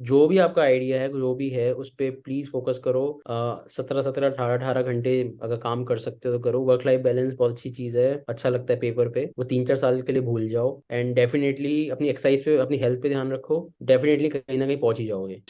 जो भी आपका आइडिया है, जो भी है, उस पे प्लीज फोकस करो। 17-17, 18-18 घंटे अगर काम कर सकते हो तो करो। वर्क लाइफ बैलेंस बहुत अच्छी चीज है, अच्छा लगता है पेपर पे, वो 3-4 साल के लिए भूल जाओ। एंड डेफिनेटली अपनी एक्सरसाइज पे, अपनी हेल्थ पे ध्यान रखो। डेफिनेटली कहीं ना कहीं पहुंच ही जाओगे।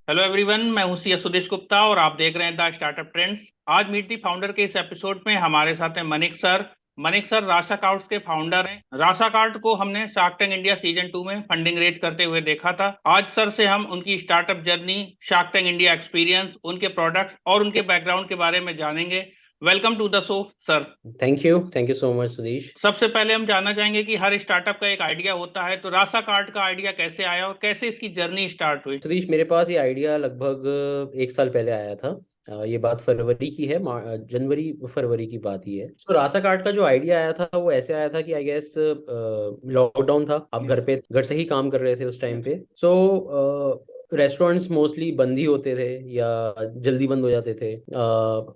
हेलो एवरीवन, मैं हूं सी सुदेश गुप्ता और आप देख रहे हैं द स्टार्टअप ट्रेंड्स। आज मीट दी फाउंडर के इस एपिसोड में हमारे साथ हैं मनिक सर। मनिक सर राशा कार्ड्स के फाउंडर हैं। राशा कार्ड को हमने शार्क टैंक इंडिया सीजन 2 में फंडिंग रेज करते हुए देखा था। आज सर से हम उनकी startup journey, Shark Tank India experience, उनके प्रोडक्ट्स और उनके बैकग्राउंड के बारे में जानेंगे। Welcome to the show sir. Thank you so much Sudhish. सबसे पहले हम जानना चाहेंगे कि हर स्टार्टअप का एक आइडिया होता है, तो राशा कार्ड का आइडिया कैसे आया और कैसे इसकी जर्नी स्टार्ट हुई? सतीश, मेरे पास ये आइडिया लगभग 1 साल पहले आया था। ये बात फरवरी की है, जनवरी फरवरी की बात ही है। तो रासा कार्ड का जो आइडिया आया था वो ऐसे आया था कि आई गेस लॉकडाउन था, आप घर से ही काम कर रहे थे उस टाइम पे। सो रेस्टोरेंट्स मोस्टली बंद ही होते थे या जल्दी बंद हो जाते थे।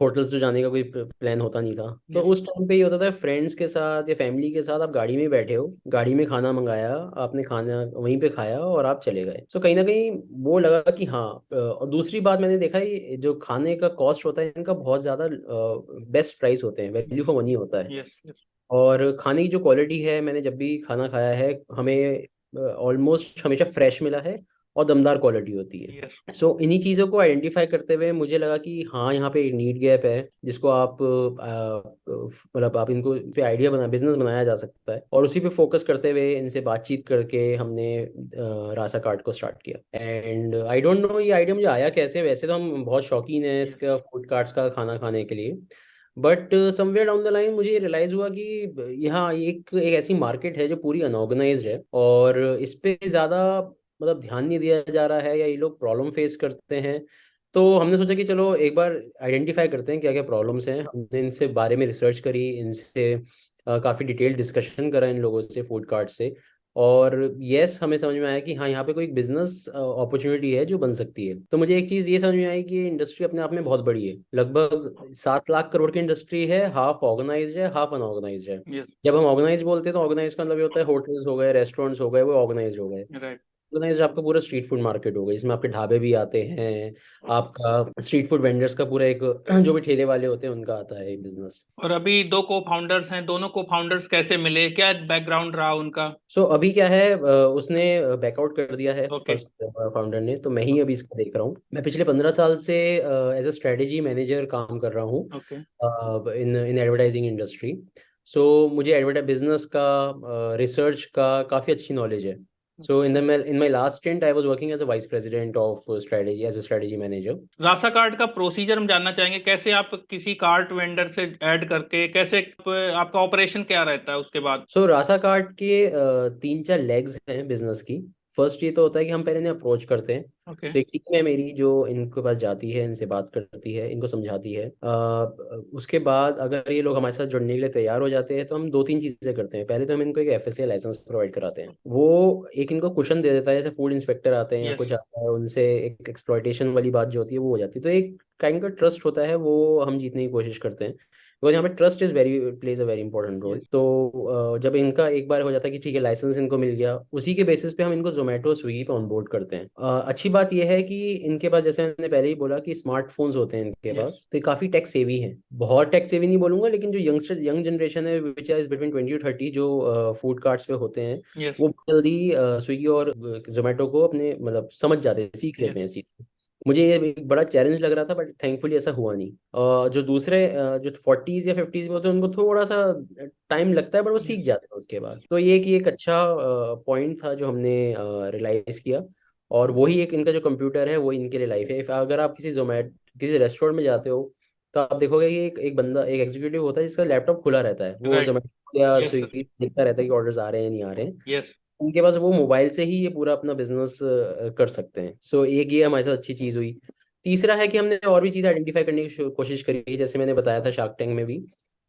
होटल्स तो जाने का कोई प्लान होता नहीं था। तो यस। उस टाइम पे ये होता था, फ्रेंड्स के साथ या फैमिली के साथ आप गाड़ी में बैठे हो, गाड़ी में खाना मंगाया, आपने खाना वहीं पे खाया और आप चले गए। सो कहीं ना कहीं वो लगा कि हाँ। और दूसरी बात मैंने देखा, ये जो खाने का कॉस्ट होता है इनका बहुत ज़्यादा बेस्ट प्राइस होते हैं, वैल्यू फॉर मनी होता है। यस। और खाने की जो क्वालिटी है, मैंने जब भी खाना खाया है, हमें ऑलमोस्ट हमेशा फ्रेश मिला है और दमदार क्वालिटी होती यस। है। सो इन्हीं चीज़ों को आइडेंटिफाई करते हुए मुझे लगा कि हाँ, यहाँ पे एक नीड गैप है जिसको आप मतलब आप इनको पे आइडिया बना बिजनेस बनाया जा सकता है। और उसी पे फोकस करते हुए इनसे बातचीत करके हमने रासा कार्ट को स्टार्ट किया। एंड आई डोंट नो ये आइडिया मुझे आया कैसे। वैसे तो हम बहुत शौकीन हैं यस। इसका, फूड कार्ट्स का खाना खाने के लिए। But somewhere down the line मुझे रियलाइज हुआ कि यहाँ एक ऐसी मार्केट है जो पूरी अनऑर्गेनाइज्ड है और इस पे ज़्यादा मतलब ध्यान नहीं दिया जा रहा है, या ये लोग प्रॉब्लम फेस करते हैं। तो हमने सोचा कि चलो एक बार आइडेंटिफाई करते हैं क्या क्या प्रॉब्लम्स हैं। हमने इनसे बारे में रिसर्च करी, इनसे काफ़ी डिटेल डिस्कशन करा इन लोगों से, फूड कार्ट से। और यस, हमें समझ में आया कि हाँ, यहाँ पे कोई बिजनेस अपॉर्चुनिटी है जो बन सकती है। तो मुझे एक चीज़ ये समझ में आई कि ये इंडस्ट्री अपने आप में बहुत बड़ी है। लगभग 7 लाख करोड़ की इंडस्ट्री है, हाफ ऑर्गेनाइज्ड है, हाफ अनऑर्गेनाइज्ड है। यस। जब हम ऑर्गेनाइज बोलते हैं तो ऑर्गेनाइज का मतलब ये होता है होटल्स हो गए, रेस्टोरेंट्स हो गए, वो ऑर्गेनाइज हो गए। राइट। ऑर्गेनाइज्ड आपका पूरा स्ट्रीट फूड मार्केट होगा, इसमें आपके ढाबे भी आते हैं, आपका स्ट्रीट फूड वेंडर्स का पूरा एक जो भी ठेले वाले होते हैं उनका आता है बिजनेस। और अभी दो को फाउंडर्स हैं, दोनों को फाउंडर्स कैसे मिले, क्या बैकग्राउंड रहा उनका? सो अभी क्या है, उसने बैकआउट कर दिया है ओके। फर्स्ट फाउंडर ने, तो मैं ही अभी इसको देख रहा हूँ। मैं पिछले 15 साल से एज अ स्ट्रेटेजी मैनेजर काम कर रहा हूँ okay. In in advertising industry. So मुझे एडवर्टाइज बिजनेस का, रिसर्च का काफ़ी अच्छी नॉलेज है। So in my last stint I was working as a vice president of strategy, as a strategy manager. Rasha card का प्रोसीजर हम जानना चाहेंगे, कैसे आप किसी कार्ट वेंडर से ऐड करके कैसे आपका ऑपरेशन क्या रहता है उसके बाद? सो रासा कार्ट के 3-4 लेग्स हैं बिजनेस की। फर्स्ट ये तो होता है कि हम पहले इन्हें अप्रोच करते हैं। ओके। सो एक टीम है मेरी जो इनके पास जाती है, इनसे बात करती है, इनको समझाती है। उसके बाद अगर ये लोग हमारे साथ जुड़ने के लिए तैयार हो जाते हैं तो हम 2-3 चीज़ें करते हैं। पहले तो हम इनको एक एफएसए लाइसेंस प्रोवाइड कराते हैं। वो एक इनको कुशन दे देता है, जैसे फूड इंस्पेक्टर आते हैं या यस। कुछ आता है, उनसे एक एक्सप्लॉइटेशन वाली बात जो होती है वो हो जाती है। तो एक काइंड का ट्रस्ट होता है, वो हम जीतने की कोशिश करते हैं, बिकॉज यहाँ पे trust is very plays a very important role. Yes. तो जब इनका एक बार हो जाता है कि ठीक है, लाइसेंस इनको मिल गया, उसी के बेसिस पे हम इनको जोमेटो स्विगी पे ऑनबोर्ड करते हैं। अच्छी बात यह है कि इनके पास, जैसे मैंने पहले ही बोला, कि स्मार्टफोन्स होते हैं इनके यस। पास, तो ये काफ़ी टेक सेवी हैं। बहुत टेक सेवी नहीं बोलूंगा, लेकिन जो यंग जनरेशन है विच इज बिटवीन 20 to 30, जो फूड कार्ट्स पे होते हैं, यस। वो बहुत जल्दी स्विगी और जोमेटो को अपने मतलब समझ जाते हैं, सीख लेते यस। हैं इस चीज़ को। मुझे ये एक बड़ा चैलेंज लग रहा था, बट थैंकफुली ऐसा हुआ नहीं। जो दूसरे जो 40s या 50s में होते हैं उनको थोड़ा सा टाइम लगता है, बट वो यस। सीख जाते हैं उसके बाद। तो ये कि एक अच्छा पॉइंट था जो हमने रियलाइज किया। और वही एक इनका जो कंप्यूटर है वो इनके लिए लाइफ है। अगर आप किसी रेस्टोरेंट में जाते हो तो आप देखोगे कि एक बंदा, एक एग्जीक्यूटिव होता है जिसका लैपटॉप खुला रहता है, वो राइट। जोमेटो या यस सर। स्विगी देखता रहता है कि ऑर्डर्स आ रहे हैं नहीं आ रहे हैं। यस। उनके पास वो मोबाइल से ही ये पूरा अपना बिजनेस कर सकते हैं। सो एक ये हमारे साथ अच्छी चीज़ हुई। तीसरा है कि हमने और भी चीज़ आइडेंटिफाई करने की कोशिश करी, जैसे मैंने बताया था शार्क टैंक में भी,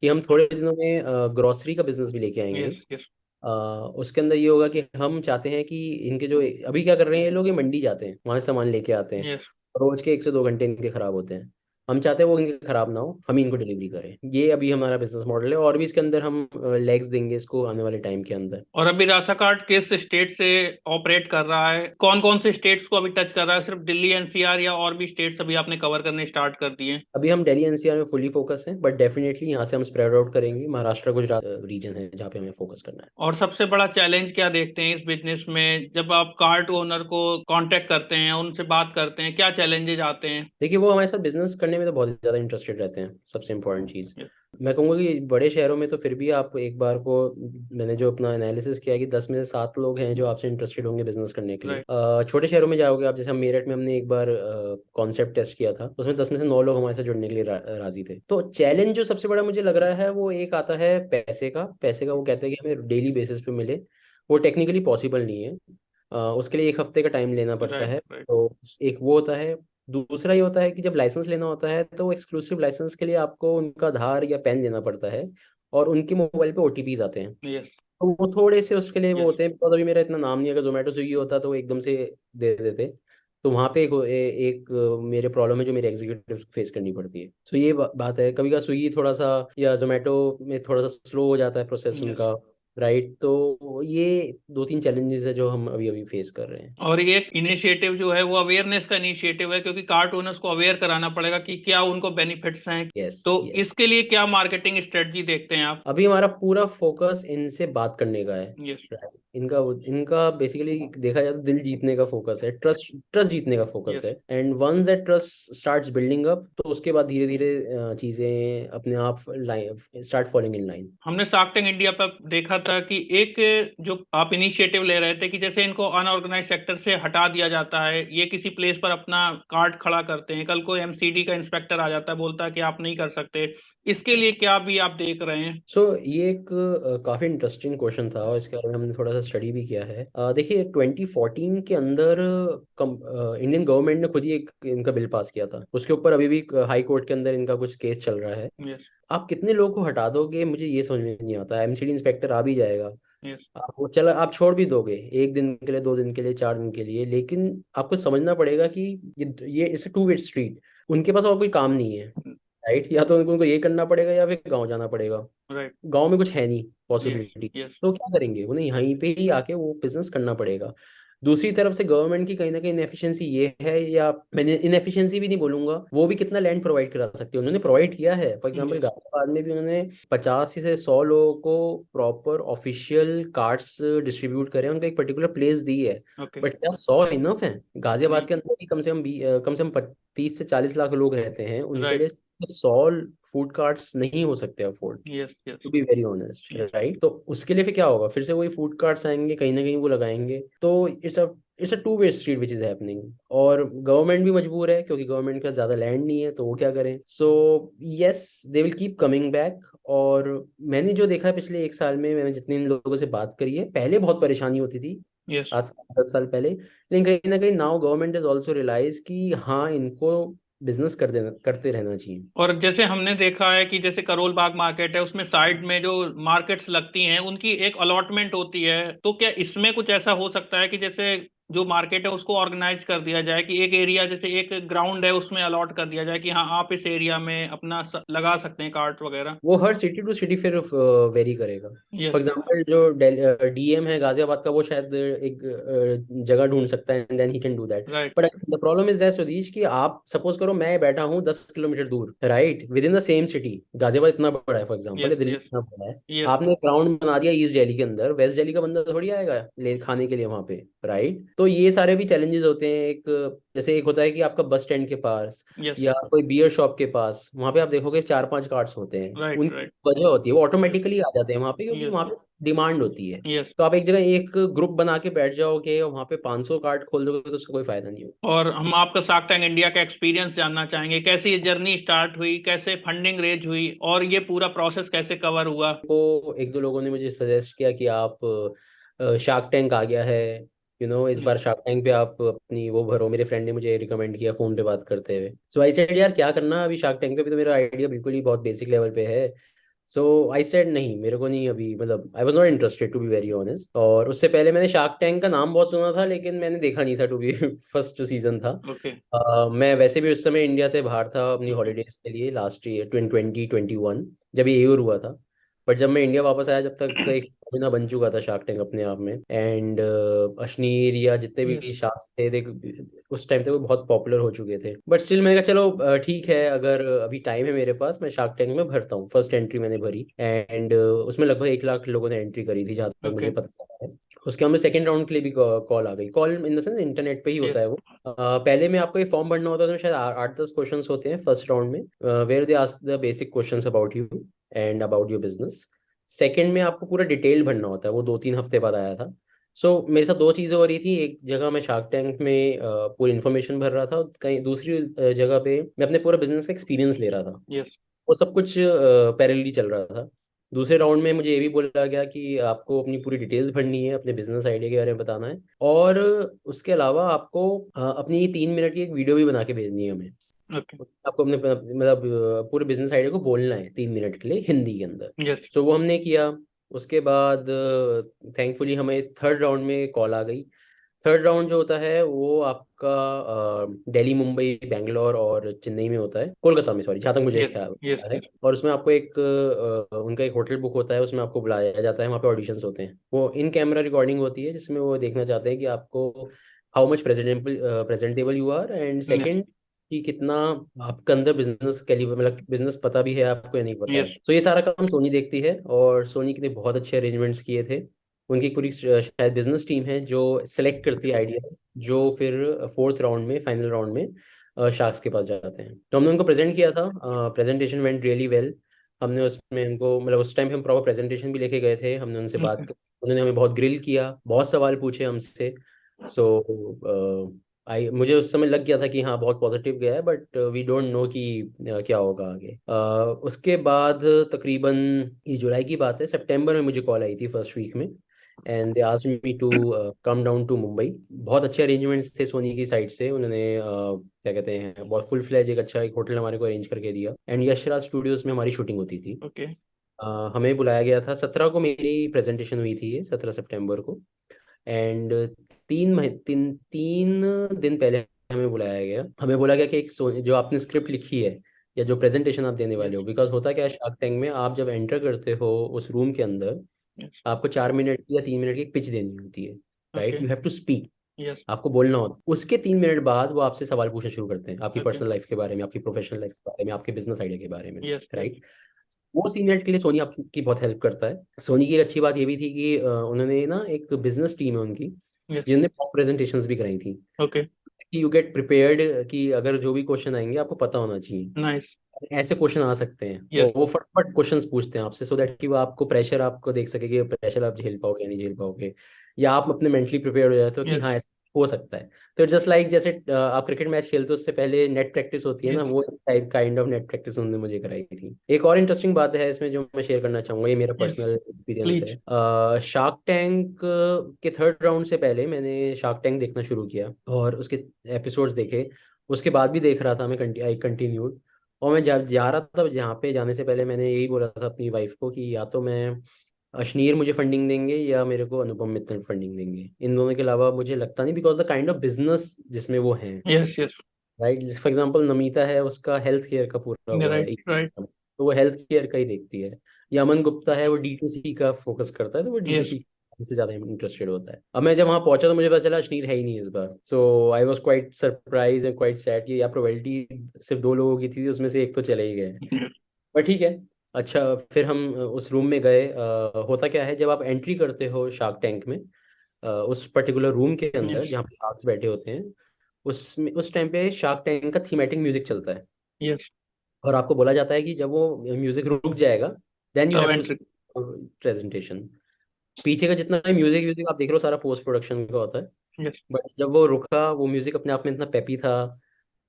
कि हम थोड़े दिनों में ग्रोसरी का बिजनेस भी लेके आएंगे। यस। यस। अ, उसके अंदर ये होगा कि हम चाहते हैं कि इनके जो अभी क्या कर रहे हैं, ये लोग ये मंडी जाते हैं, वहाँ से सामान लेके आते हैं। यस। रोज के 1 से 2 घंटे इनके खराब होते हैं। हम चाहते हैं वो इनके खराब ना हो, हम ही इनको डिलीवरी करें। ये अभी हमारा बिजनेस मॉडल है, और भी इसके अंदर हम लेग्स देंगे इसको आने वाले टाइम के अंदर। और अभी राशा कार्ड किस स्टेट से ऑपरेट कर रहा है, कौन कौन से स्टेट्स को अभी टच कर रहा है, सिर्फ दिल्ली एनसीआर या और भी स्टेट्स अभी आपने कवर करने स्टार्ट कर दिए? अभी हम दिल्ली एनसीआर में फुली फोकस हैं, बट डेफिनेटली यहाँ से हम स्प्रेड आउट करेंगे। महाराष्ट्र गुजरात रीजन है जहाँ पे हमें फोकस करना है। और सबसे बड़ा चैलेंज क्या देखते हैं इस बिजनेस में, जब आप कार्ट ओनर को कांटेक्ट करते हैं, उनसे बात करते हैं, क्या चैलेंजेस आते हैं? देखिए, वो हमारे साथ बिजनेस करने में तो बहुत ज़्यादा इंटरेस्टेड रहते हैं। सबसे इम्पोर्टेंट चीज़ Yes. मैं कहूँगा कि बड़े शहरों में तो फिर भी आप एक बार को, मैंने जो अपना एनालिसिस किया कि 10 में से 7 लोग हैं जो आपसे इंटरेस्टेड होंगे बिजनेस करने के लिए। राइट। छोटे शहरों में जाओगे आप, जैसे हम मेरठ में हमने एक बार कॉन्सेप्ट टेस्ट किया था, उसमें 10 में से 9 लोग हमारे साथ जुड़ने के लिए राजी थे। तो चैलेंज जो सबसे बड़ा मुझे लग रहा है वो एक आता है पैसे का। वो कहते हैं कि हमें डेली बेसिस पे मिले, वो टेक्निकली पॉसिबल नहीं है। उसके लिए 1 हफ्ते का टाइम लेना पड़ता राइट। है। राइट। तो एक वो होता है। दूसरा ये होता है कि जब लाइसेंस लेना होता है तो एक्सक्लूसिव लाइसेंस के लिए आपको उनका आधार या पैन देना पड़ता है, और उनके मोबाइल पे ओटीपीज आते हैं। यस। तो वो थोड़े से उसके लिए वो यस। होते हैं, बिकॉज अभी मेरा इतना नाम नहीं है। अगर जोमेटो स्विगी होता तो वो एकदम से दे देते। तो वहाँ पे मेरे प्रॉब्लम है जो मेरे एग्जीक्यूटिव फेस करनी पड़ती है। तो ये बात है, कभी का स्विगी थोड़ा सा या जोमेटो में थोड़ा सा स्लो हो जाता है प्रोसेस यस। उनका। राइट, तो ये 2-3 चैलेंजेस है जो हम अभी अभी फेस कर रहे हैं। और एक इनिशिएटिव जो है वो अवेयरनेस का इनिशिएटिव है, क्योंकि कार्ट ओनर्स को अवेयर कराना पड़ेगा कि क्या उनको बेनिफिट्स हैं। यस, तो यस। इसके लिए क्या मार्केटिंग स्ट्रेटजी देखते हैं आप? अभी हमारा पूरा फोकस इनसे बात करने का है। यस। Right? इनका इनका बेसिकली देखा जाए तो दिल जीतने का फोकस है, ट्रस्ट ट्रस्ट जीतने का फोकस यस। है। And once that trust starts building up, तो उसके बाद धीरे धीरे चीजें अपने आप line start following in line. हमने शार्क टैंक इंडिया पर देखा था कि एक जो आप इनिशिएटिव ले रहे थे कि जैसे इनको अनऑर्गेनाइज सेक्टर से हटा दिया जाता है, ये किसी प्लेस पर अपना कार्ट खड़ा करते हैं, कल को एमसीडी का इंस्पेक्टर आ जाता है, बोलता है कि आप नहीं कर सकते। इसके लिए क्या भी आप देख रहे हैं? ये एक काफी इंटरेस्टिंग क्वेश्चन था, और इसके बारे में हमने थोड़ा सा स्टडी भी किया है। देखिए, 2014 के अंदर इंडियन गवर्नमेंट ने खुद ही एक इनका बिल पास किया था। उसके ऊपर अभी भी हाई कोर्ट के अंदर इनका कुछ केस चल रहा है। यस। आप कितने लोगों को हटा दोगे, मुझे ये समझ में नहीं आता। एमसीडी इंस्पेक्टर आ भी जाएगा, यस। आप वो चला आप छोड़ भी दोगे 1 दिन के लिए, 2 दिन के लिए, 4 दिन के लिए, लेकिन आपको समझना पड़ेगा कि ये इट्स टू वे स्ट्रीट। उनके पास और कोई काम नहीं है। राइट, या तो उनको ये करना पड़ेगा या फिर गाँव जाना पड़ेगा। राइट। गांव में कुछ है नहीं यस। पॉसिबिलिटी। यस। तो क्या करेंगे, उन्हें यहीं पे ही आके वो बिजनेस करना पड़ेगा। दूसरी तरफ से गवर्नमेंट की कहीं ना कहीं इनएफिशिएंसी ये है, या मैंने इनएफिशिएंसी भी नहीं बोलूंगा, वो भी कितना लैंड प्रोवाइड करा सकती है। उन्होंने प्रोवाइड किया है, फॉर एग्जांपल यस। गाजियाबाद में भी उन्होंने 50 से 100 लोगों को प्रॉपर ऑफिशियल कार्ड्स डिस्ट्रीब्यूट करे, उनका एक पर्टिकुलर प्लेस दी है। ओके। बट क्या 100 इनफ है? गाजियाबाद नहीं। के अंदर ही कम से कम 30 से 40 लाख लोग रहते हैं, उनके लिए राइट। 100 फूड कार्ट्स नहीं हो सकते afford, yes. Yes. To be very honest. Yes. Right, तो उसके लिए फिर क्या होगा, फिर से वही फूड कार्ट्स आएंगे, कहीं ना कहीं वो लगाएंगे। तो it's a two way street which is happening. और गवर्नमेंट भी मजबूर है, क्योंकि गवर्नमेंट का ज्यादा लैंड नहीं है, तो वो क्या करें। So yes, they will keep coming back. और मैंने जो देखा है पिछले 1 साल में, मैंने जितने इन लोगों से बात करी है, पहले बहुत परेशानी होती थी, यस। आज से 10 साल पहले, लेकिन कहीं ना कहीं now government is also realise कि हाँ, इनको बिजनेस करते रहना चाहिए। और जैसे हमने देखा है कि जैसे करोल बाग मार्केट है, उसमें साइड में जो मार्केट्स लगती हैं उनकी एक अलॉटमेंट होती है, तो क्या इसमें कुछ ऐसा हो सकता है कि जैसे जो मार्केट है उसको ऑर्गेनाइज कर दिया जाए कि एक एरिया, जैसे एक ग्राउंड है, उसमें अलॉट कर दिया जाए कि हाँ आप इस एरिया में अपना लगा सकते हैं कार्ट वगैरह? वो हर सिटी टू सिटी फिर वेरी करेगा। For yes. एग्जांपल जो डीएम है गाजियाबाद का, वो शायद एक जगह ढूंढ सकता है, and then he can do that. Right. But the problem is that Sudhish, कि आप सपोज करो मैं बैठा हूँ 10 किलोमीटर दूर, right, with in the same city. Ghaziabad इतना बड़ा है, for example, yes. Delhi yes. इतना बड़ा है। यस। आपने ग्राउंड बना दिया ईस्ट दिल्ली के अंदर, वेस्ट दिल्ली का बंदा थोड़ी आएगा ले खाने के लिए वहां पे। राइट, तो ये सारे भी चैलेंजेस होते हैं। जैसे एक होता है कि आपका बस स्टैंड के पास यस। या कोई बियर शॉप के पास, वहां पे आप देखोगे 4-5 कार्ट्स होते हैं। राइट। राइट। वजह होती है, वो यस। ऑटोमेटिकली आ जाते हैं वहां पे, क्योंकि यस। वहां पे डिमांड होती है। यस। तो आप एक जगह एक ग्रुप बना के बैठ जाओगे और वहां पे 500 कार्ड खोल दोगे, तो उसका कोई फायदा नहीं होगा। और हम आपका शार्क टैंक इंडिया का एक्सपीरियंस जानना चाहेंगे, कैसे ये जर्नी स्टार्ट हुई, कैसे फंडिंग रेज हुई, और ये पूरा प्रोसेस कैसे कवर हुआ? तो 1-2 लोगों ने मुझे सजेस्ट किया कि आप शार्क टैंक आ गया है, इस यस। बार शार्क टैंक पे आप अपनी वो भरो। मेरे फ्रेंड ने मुझे रिकमेंड किया फोन पे बात करते हुए। सो आई सेड यार क्या करना अभी शार्क टैंक पे भी, तो मेरा आइडिया बिल्कुल ही बहुत बेसिक लेवल पे है। सो आई सेड नहीं, मेरे को नहीं अभी, मतलब I was not interested to be very honest. और उससे पहले मैंने शार्क टैंक का नाम बहुत सुना था, लेकिन मैंने देखा नहीं था टू बी फर्स्ट सीजन था। ओके। मैं वैसे भी उस समय इंडिया से बाहर था अपनी ओके। हॉलीडेज के लिए, लास्ट ईयर 2021 जब ये ईयर हुआ था। बट जब मैं इंडिया वापस आया, जब तक एक महीना बन चुका था शार्क टैंक अपने आप में। एंड अश्नीर या जितने भी यस। शार्क्स थे देख, उस टाइम तक वो बहुत पॉपुलर हो चुके थे। बट स्टिल मैंने कहा चलो ठीक है, अगर अभी टाइम है मेरे पास, मैं शार्क टैंक में भरता हूँ। फर्स्ट एंट्री मैंने भरी, एंड उसमें लगभग 1 लाख लोगों ने एंट्री करी थी, जहाँ तक ओके। मुझे पता चला है। उसके बाद में सेकंड राउंड के लिए भी कॉल आ गई। Call in the sense internet पे ही होता यस। है वो। पहले में आपको एक फॉर्म भरना होता है, उसमें शायद 8-10 क्वेश्चंस होते हैं फर्स्ट राउंड में, where they ask the basic questions about you and about your business. Second में आपको पूरा डिटेल भरना होता है, वो 2-3 हफ्ते बाद आया था। मेरे साथ दो चीज़ें हो रही थी। एक जगह मैं शार्क टैंक में पूरी इन्फॉर्मेशन भर रहा था, कहीं दूसरी जगह पे मैं अपने पूरा बिजनेस का एक्सपीरियंस ले रहा था। यस। वो सब कुछ पैरेलली चल रहा था। दूसरे राउंड में मुझे ये भी बोला गया कि आपको अपनी पूरी डिटेल्स भरनी है, अपने बिजनेस आइडिया के बारे में बताना है, और उसके अलावा आपको अपनी 3 मिनट की एक वीडियो भी बना के भेजनी है हमें। ओके। आपको अपने मतलब पूरे बिजनेस आइडिया को बोलना है 3 मिनट के लिए हिंदी के अंदर। यस। वो हमने किया। उसके बाद थैंकफुली हमें थर्ड राउंड में कॉल आ गई। थर्ड राउंड जो होता है वो आपका दिल्ली, मुंबई, बैंगलोर और चेन्नई में होता है, कोलकाता में, सॉरी, जहाँ तक मुझे यस। ख्याल यस। है। और उसमें आपको एक उनका एक होटल बुक होता है, उसमें आपको बुलाया जाता है, वहाँ पे ऑडिशंस होते हैं। वो इन कैमरा रिकॉर्डिंग होती है, जिसमें वो देखना चाहते हैं कि आपको how much presentable presentable you are, and yes. Second कि कितना आपके अंदर बिजनेस कैलिबर, मतलब बिजनेस पता भी है आपको या नहीं पता है। यस। ये सारा काम सोनी देखती है, और सोनी के लिए बहुत अच्छे अरेंजमेंट्स किए थे। उनकी पूरी शायद बिजनेस टीम है जो सेलेक्ट करती है आइडिया, जो फिर फोर्थ राउंड में, फाइनल राउंड में शार्क्स के पास जाते हैं। तो हमने उनको प्रेजेंट किया था। Presentation went really well. हमने उसमें उनको, मतलब उस टाइम पे हम प्रॉपर प्रेजेंटेशन भी लेके गए थे, हमने उनसे बात ओके। की। उन्होंने हमें बहुत ग्रिल किया, बहुत सवाल पूछे हमसे। आई मुझे उस समय लग गया था कि हाँ बहुत पॉजिटिव गया है, बट वी डोंट नो कि क्या होगा आगे। उसके बाद तकरीबन, ये जुलाई की बात है, सितंबर में मुझे कॉल आई थी फर्स्ट वीक में। And they asked me to come down to Mumbai. बहुत अच्छे अरेंजमेंट्स थे सोनी की साइड से। उन्होंने क्या कहते हैं, बहुत फुल फ्लैज एक अच्छा एक होटल हमारे को अरेंज करके दिया, एंड यशराज स्टूडियोज में हमारी शूटिंग होती थी। ओके। हमें बुलाया गया था 17 को, मेरी प्रेजेंटेशन हुई थी ये 17 सितंबर को। एंड 3 दिन पहले हमें बुलाया गया। हमें बोला गया कि जो आपने स्क्रिप्ट लिखी है या जो प्रेजेंटेशन आप देने वाले यस। हो, बिकॉज होता क्या है शार्क टैंक में, आप जब एंटर करते हो उस रूम के अंदर, यस। आपको 4 मिनट की या 3 मिनट की एक पिच देनी होती है। Right, okay. You have to speak. Yes. आपको बोलना होता है। उसके 3 मिनट बाद वो आपसे सवाल पूछना शुरू करते हैं, आपकी ओके। पर्सनल लाइफ के बारे में, आपकी प्रोफेशनल लाइफ के बारे में, आपके बिजनेस आइडिया के बारे में। यस। यस। राइट। वो 3 मिनट के लिए सोनी आपकी बहुत हेल्प करता है। सोनी की एक अच्छी बात ये भी थी कि उन्होंने ना एक बिजनेस टीम है उनकी, यस। जिन्होंने प्रेजेंटेशंस भी कराई थी, ओके। कि यू गेट प्रिपेयर्ड, कि अगर जो भी क्वेश्चन आएंगे आपको पता होना चाहिए। नाइस। ऐसे क्वेश्चन आ सकते हैं, यस। वो फटाफट क्वेश्चंस पूछते हैं आपसे, सो दैट कि वो आपको प्रेशर, आपको देख सके कि प्रेशर आप झेल पाओगे या नहीं झेल पाओगे, या आप अपने मेंटली प्रिपेयर हो जाते हो कि यस। हाँ ऐसा हो सकता है। तो जस्ट लाइक जैसे आप क्रिकेट मैच खेलते हो, उससे पहले नेट प्रैक्टिस होती है ना, यस। वो type kind of net practice उन्होंने मुझे कराई थी। एक और इंटरेस्टिंग बात है इसमें जो मैं शेयर करना चाहूंगा, ये मेरा यस। Personal experience please. है। शार्क टैंक के थर्ड राउंड से पहले मैंने शार्क टैंक देखना शुरू किया, और उसके एपिसोड्स देखे। उसके बाद भी देख रहा था मैं, आई कंटिन्यूड। और मैं जब जा रहा था, जहाँ पे जाने से पहले मैंने यही बोला था अपनी वाइफ को कि या तो मैं, अश्नीर मुझे फंडिंग देंगे या मेरे को अनुपम मित्तल फंडिंग देंगे, इन दोनों के अलावा मुझे लगता नहीं, because the kind of business जिसमें वो हैं। Yes. Yes. Right, for example Namita है, उसका हेल्थ केयर का पूरा वो है राइट। राइट। ecosystem, तो वो हेल्थ केयर का ही देखती है। या अमन गुप्ता है, वो D2C का फोकस करता है, तो वो डी टू यस। सी से ज्यादा इंटरेस्टेड होता है। अब मैं जब वहाँ पहुंचा तो मुझे पता चला अश्नीर है ही नहीं इस बार। I was quite surprise and quite sad कि यार प्रोबेबिलिटी सिर्फ 2 लोगों की थी, उसमें से एक तो चले ही गए। पर ठीक है। अच्छा, फिर हम उस रूम में गए। होता क्या है, जब आप एंट्री करते हो शार्क टैंक में, उस पर्टिकुलर रूम के अंदर यस। जहाँ पे शार्क्स बैठे होते हैं, उस टाइम पे शार्क टैंक का थीमेटिक म्यूजिक चलता है। यस। और आपको बोला जाता है कि जब वो म्यूजिक रुक जाएगा, देन यू तब हैव टू एंट्री। प्रेजेंटेशन। पीछे का जितना भी म्यूजिक व्यूजिक आप देख रहे हो, सारा पोस्ट प्रोडक्शन का होता है। यस। बट जब वो रुका, वो म्यूजिक अपने आप में इतना पेपी था,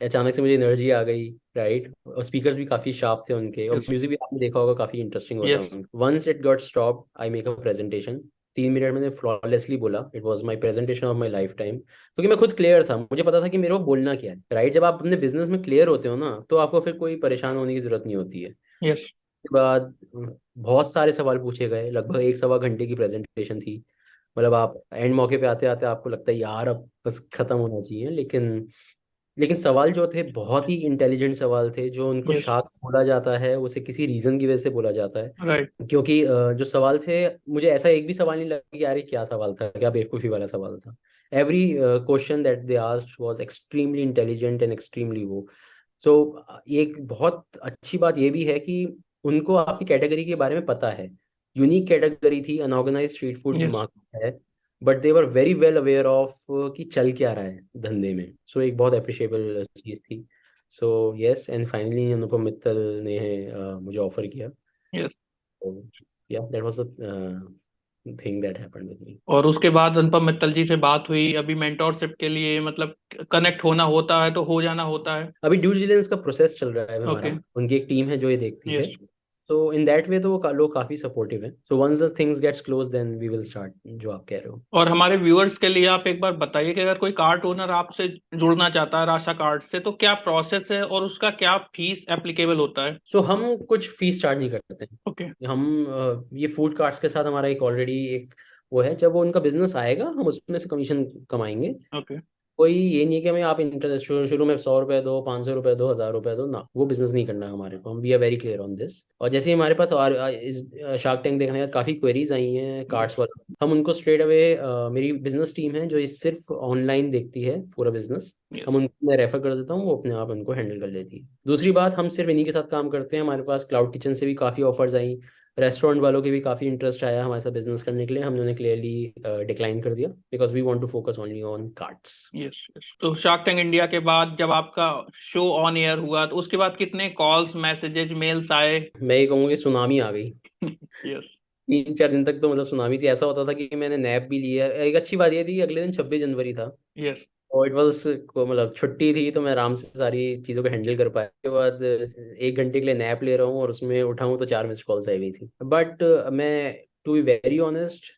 अचानक से मुझे एनर्जी आ गई। राइट, और स्पीकर्स भी काफी शार्प थे उनके, और यस। म्यूजिक भी आपने देखा होगा काफी इंटरेस्टिंग होता यस। है। Once it got stop, I make a presentation. 3 minute मैंने फ्लॉलेसली बोला, it was my presentation of my lifetime, क्योंकि मैं खुद क्लियर था, मुझे पता था कि मेरे को बोलना क्या है। राइट, जब आप अपने बिजनेस में क्लियर होते हो ना, तो आपको फिर कोई परेशान होने की जरूरत नहीं होती है। यस। के बाद बहुत सारे सवाल पूछे गए, लगभग 1 सवा घंटे की प्रेजेंटेशन थी। मतलब आप एंड मौके पे आते आते आपको लगता है यार अब बस खत्म होना चाहिए, लेकिन सवाल जो थे बहुत ही इंटेलिजेंट सवाल थे। जो उनको यस। शार्क बोला जाता है उसे किसी रीजन की वजह से बोला जाता है। राइट। क्योंकि जो सवाल थे, मुझे ऐसा एक भी सवाल नहीं लगा कि यार ये क्या सवाल था, क्या बेवकूफ़ी वाला सवाल था। Every question that they asked was extremely intelligent and extremely वो। सो एक बहुत अच्छी बात ये भी है कि उनको आपकी कैटेगरी के बारे में पता है। यूनिक कैटेगरी थी, unorganise street food yes. Market है। But they were very well aware of कि चल क्या रहा है धंधे में। सो एक बहुत अप्रिशिएबल चीज़ थी। So yes, and finally Anupam Mittal ने मुझे ऑफर किया। यस। या that was the thing that happened with me. और उसके बाद अनुपम मित्तल जी से बात हुई, अभी मेंटोरशिप के लिए मतलब कनेक्ट होना होता है तो हो जाना होता है। अभी ड्यू डिलिजेंस का प्रोसेस चल रहा है ओके। हमारा। उनकी एक टीम है जो ये देखती है। यस। सो इन दैट वे तो वो लोग काफी सपोर्टिव है। So once the things gets close then we will start, जो आप कह रहे हो। और हमारे व्यूअर्स के लिए आप एक बार बताइए कि अगर कोई कार्ट ओनर आपसे जुड़ना चाहता है राशा कार्ड से, तो क्या प्रोसेस है और उसका क्या फीस एप्लीकेबल होता है? सो हम कुछ फीस चार्ज नहीं करते ओके। हैं। हम ये फूड कार्ट्स के साथ हमारा एक ऑलरेडी एक वो है। जब वो उनका बिजनेस आएगा हम उसमें से कमीशन कमाएंगे। ओके। कोई ये नहीं है कि हमें आप इंटरेस्ट शुरू शुरू में 100 रुपए दो, 500 रुपए दो, 1000 रुपए दो ना, वो बिजनेस नहीं करना है हमारे को। हम we are very clear on this. और जैसे ही हमारे पास और इस शार्क टैंक देखने का काफी क्वेरीज आई हैं यस। कार्ड्स वाले, हम उनको स्ट्रेट अवे, मेरी बिजनेस टीम है जो इस सिर्फ ऑनलाइन देखती है पूरा बिजनेस। यस। हम उनको, मैं रेफर कर देता हूँ, वो अपने आप उनको हैंडल कर लेती है। दूसरी बात, हम सिर्फ इन्हीं के साथ काम करते हैं। हमारे पास क्लाउड किचन से भी काफ़ी ऑफर्स आई, रेस्टोरेंट वालों के भी काफ़ी इंटरेस्ट आया हमारे साथ बिजनेस करने के लिए। हमने उन्हें क्लियरली डिक्लाइन कर दिया because we want to focus only on cards. Yes. Yes. तो शार्क टैंक इंडिया के बाद जब आपका शो ऑन एयर हुआ तो उसके बाद कितने कॉल्स, मैसेजेस, मेल्स आए? मैं ये कहूँगी सुनामी आ गई। यस। 3 4 दिन तक तो मतलब सुनामी थी। ऐसा होता था कि मैंने नैप भी लिया। एक अच्छी बात ये थी कि अगले दिन 26 जनवरी था यस। और इट वाज मतलब छुट्टी थी, तो मैं आराम से सारी चीज़ों को हैंडल कर पाया। उसके बाद 1 घंटे के लिए नैप ले रहा हूँ और उसमें उठाऊँ तो 4 मिस कॉल्स आई हुई थी। बट मैं, to be very honest,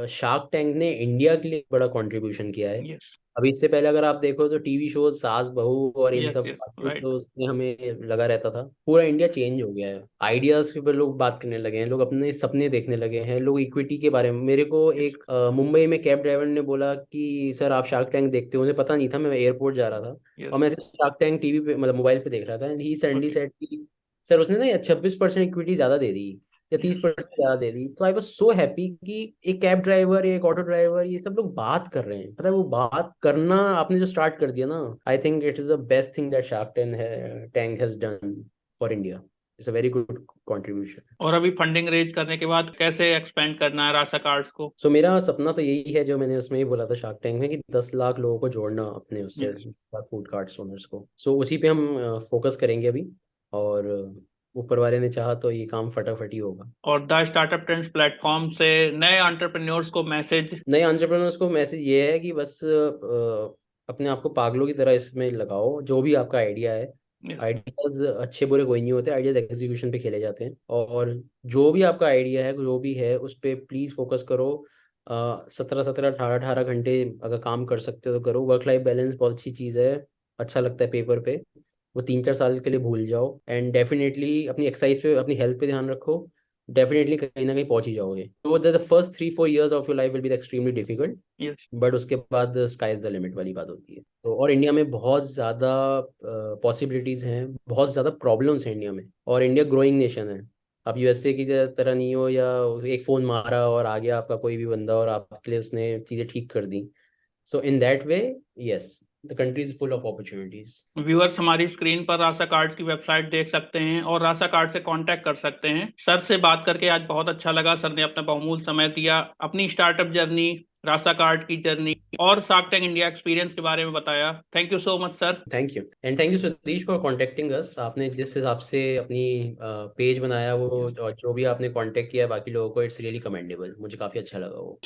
Shark Tank ने इंडिया के लिए बड़ा कंट्रीब्यूशन किया है। यस। अभी इससे पहले अगर आप देखो तो टीवी शोज सास बहू और इन यस। सब यस। बातें राइट। तो उसमें हमें लगा रहता था। पूरा इंडिया चेंज हो गया है। आइडियाज के ऊपर लोग बात करने लगे हैं, लोग अपने सपने देखने लगे हैं, लोग इक्विटी के बारे में। मेरे को यस। एक मुंबई में कैब ड्राइवर ने बोला कि सर आप शार्क टैंक देखते हो? मुझे पता नहीं था, मैं एयरपोर्ट जा रहा था और यस। मैं शार्क टैंक टीवी पे मतलब मोबाइल पे देख रहा था। And he suddenly okay. Said कि सर उसने ना 26% इक्विटी ज्यादा दे दी या तीस यस। परसेंट ज्यादा दे दी। तो आई वाज सो हैप्पी कि एक कैब ड्राइवर, एक ऑटो ड्राइवर, ये सब लोग बात कर रहे हैं। पता है वो बात करना आपने जो स्टार्ट कर दिया ना, I think it is the best thing that shark tank has done for India. It's a very good contribution. और अभी फंडिंग रेज करने के बाद कैसे एक्सपेंड करना है राशा कार्ड्स को? सो मेरा सपना तो यही है, जो मैंने उसमें ही बोला था शार्क टैंक में, कि 10 लाख लोगों को जोड़ना अपने उससे, यस। फूड कार्ट्स ओनर्स को। सो उसी पे हम फोकस करेंगे अभी। और ऊपर वाले ने चाहा तो ये काम फटाफट ही होगा। और द स्टार्टअप ट्रेंड्स प्लेटफॉर्म से नए एंटरप्रेन्योर्स को मैसेज? नए एंटरप्रेन्योर्स को मैसेज ये है कि बस अपने आप को पागलों की तरह इसमें लगाओ। जो भी आपका आइडिया है, यस। आइडियाज अच्छे बुरे कोई नहीं होते, आइडियाज एग्जीक्यूशन पे खेले जाते हैं। और जो भी आपका आइडिया है, जो भी है, उस पर प्लीज़ फोकस करो। 17 17 18 18 घंटे अगर काम कर सकते हो तो करो। वर्क लाइफ बैलेंस बहुत अच्छी चीज़ है, अच्छा लगता है पेपर पे। वो 3 4 साल के लिए भूल जाओ। एंड डेफिनेटली अपनी एक्सरसाइज पे, अपनी हेल्थ पे ध्यान रखो। डेफिनेटली कहीं ना कहीं पहुंच ही जाओगे। तो the first 3 4 years of your life will be extremely difficult, yes. But उसके बाद स्काई इज द लिमिट वाली बात होती है। तो और इंडिया में बहुत ज़्यादा पॉसिबिलिटीज़ हैं, बहुत ज़्यादा प्रॉब्लम्स हैं इंडिया में। और इंडिया ग्रोइंग नेशन है। आप यूएसए की तरह नहीं हो, या एक फ़ोन मारा और आ गया आपका कोई भी बंदा और आपके लिए उसने चीज़ें ठीक कर दी। So in that way, yes, the country is full of opportunities. Viewers हमारी स्क्रीन पर राशा कार्ड्स की वेबसाइट देख सकते हैं और राशा कार्ड से कांटेक्ट कर सकते हैं। सर से बात करके आज बहुत अच्छा लगा। सर ने अपना बहुमूल्य समय दिया, अपनी स्टार्टअप जर्नी, राशा कार्ड की जर्नी और शार्क टैंक इंडिया एक्सपीरियंस के बारे में बताया। Thank you so much sir. Thank you, and thank you Satish for contacting us. आपने जिस हिसाब से अपनी पेज बनाया वो, और जो भी आपने कांटेक्ट किया बाकी लोगों को, इट्स रियली कमेंडेबल। मुझे काफ़ी अच्छा लगा वो।